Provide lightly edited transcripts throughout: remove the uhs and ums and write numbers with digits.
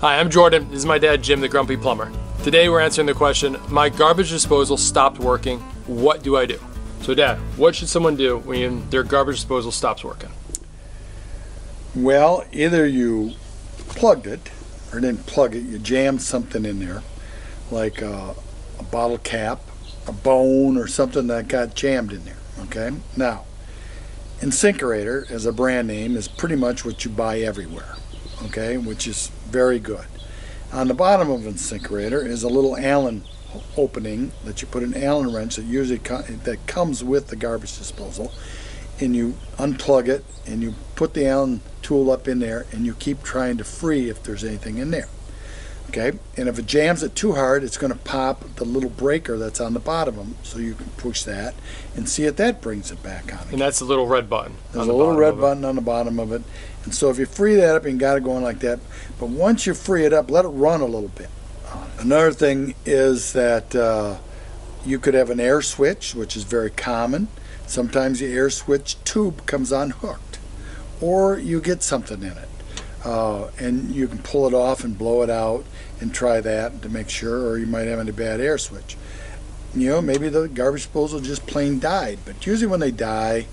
Hi, I'm Jordan. This is my dad, Jim, the Grumpy Plumber. Today we're answering the question, my garbage disposal stopped working. What do I do? So Dad, what should someone do when their garbage disposal stops working? Well, either you plugged it or didn't plug it, you jammed something in there, like a bottle cap, a bone, or something that got jammed in there, okay? Now, InSinkErator, as a brand name, is pretty much what you buy everywhere, okay, which is very good. On the bottom of InSinkErator is a little Allen opening that you put an Allen wrench that usually that comes with the garbage disposal, and you unplug it and you put the Allen tool up in there and you keep trying to free if there's anything in there. Okay, and if it jams it too hard, it's going to pop the little breaker that's on the bottom of them, so you can push that and see if that brings it back on again. And that's the little red button. There's a little red button on the bottom of it, and so if you free that up, you got it going like that. But once you free it up, let it run a little bit. Another thing is that you could have an air switch, which is very common. Sometimes the air switch tube comes unhooked, or you get something in it. And you can pull it off and blow it out and try that to make sure, or you might have a bad air switch. You know, maybe the garbage disposal just plain died, but usually when they die,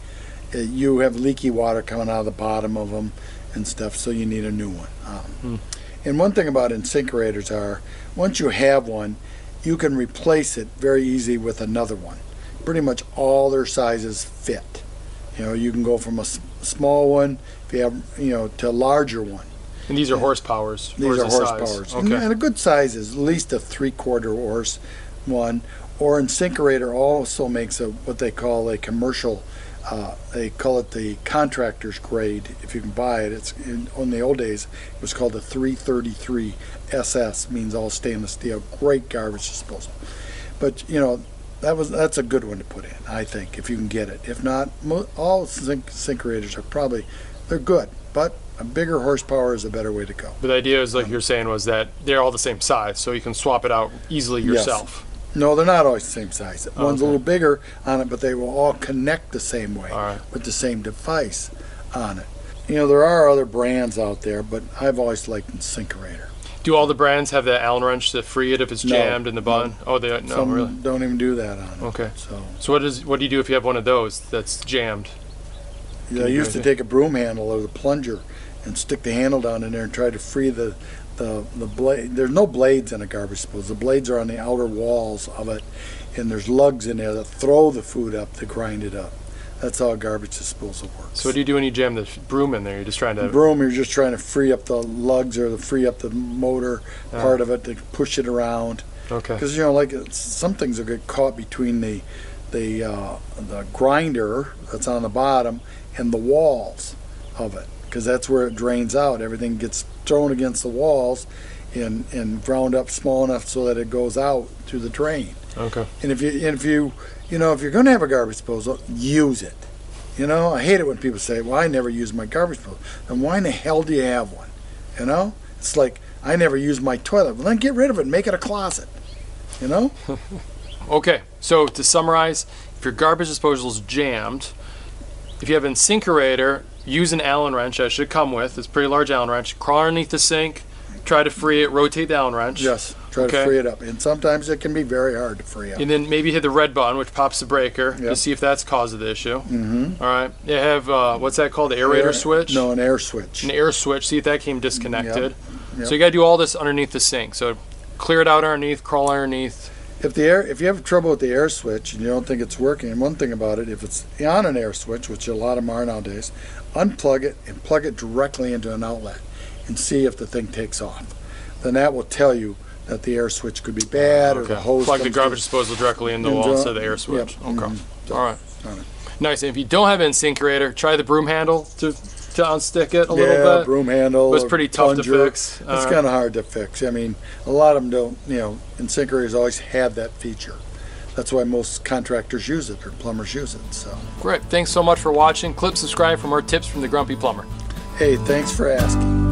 you have leaky water coming out of the bottom of them and stuff, so you need a new one. And one thing about InSinkErators are, once you have one, you can replace it very easy with another one. Pretty much all their sizes fit. You know, you can go from a small one, if you have, you know, to a larger one. And these are horsepowers? These are horsepowers. Okay. And a good size is at least a 3/4 horse one. Or InSinkErator also makes what they call a commercial, they call it the contractor's grade. If you can buy it, it's in the old days it was called a 333 SS, means all stainless steel. Great garbage disposal. But you know, that's a good one to put in, I think, if you can get it. If not, all InSinkErators are they're good, but a bigger horsepower is a better way to go. But the idea is, like you're saying, was that they're all the same size, so you can swap it out easily yourself. Yes. No, they're not always the same size. One's a little bigger on it, but they will all connect the same way with the same device on it. You know, there are other brands out there, but I've always liked InSinkErator. Do all the brands have that Allen wrench to free it if it's jammed in the button? No. Oh, no, some really? Don't even do that on it. Okay. So what do you do if you have one of those that's jammed? Yeah, I used to take a broom handle or the plunger and stick the handle down in there and try to free the blade. There's no blades in a garbage disposal. The blades are on the outer walls of it, and there's lugs in there that throw the food up to grind it up. That's how a garbage disposal works. So what do you do when you jam the broom in there? You're just trying to... The broom, you're just trying to free up the lugs or free up the motor part of it to push it around. Okay. Because, you know, like some things will get caught between the grinder that's on the bottom and the walls of it, because that's where it drains out. Everything gets thrown against the walls and ground up small enough so that it goes out through the drain. Okay. And if you're going to have a garbage disposal, use it. You know, I hate it when people say, well, I never use my garbage disposal. Then why in the hell do you have one? You know? It's like, I never use my toilet. Well, then get rid of it and make it a closet. You know? Okay, so to summarize, if your garbage disposal is jammed, if you have an InSinkErator, use an Allen wrench that should come with. It's a pretty large Allen wrench. Crawl underneath the sink, try to free it, rotate the Allen wrench. Yes, try to free it up. And sometimes it can be very hard to free up. And then maybe hit the red button, which pops the breaker, to see if that's cause of the issue. All right. You have, what's that called, the aerator switch? No, an air switch. An air switch, see if that came disconnected. Yep. So you got to do all this underneath the sink. So clear it out underneath, crawl underneath. If you have trouble with the air switch and you don't think it's working, and one thing about it, if it's on an air switch, which a lot of them are nowadays, unplug it and plug it directly into an outlet and see if the thing takes off. Then that will tell you that the air switch could be bad or the hose. Plug the garbage disposal directly in the wall instead of the air switch. Yep. Okay. All right. Nice. And if you don't have an InSinkErator, try the broom handle to unstick it a little bit. Yeah, broom handle. It was pretty tough to fix. It's kind of hard to fix. I mean, a lot of them don't, you know, InSinkErators always have that feature. That's why most contractors use it or plumbers use it. So great. Thanks so much for watching. Click subscribe for more tips from the Grumpy Plumber. Hey, thanks for asking.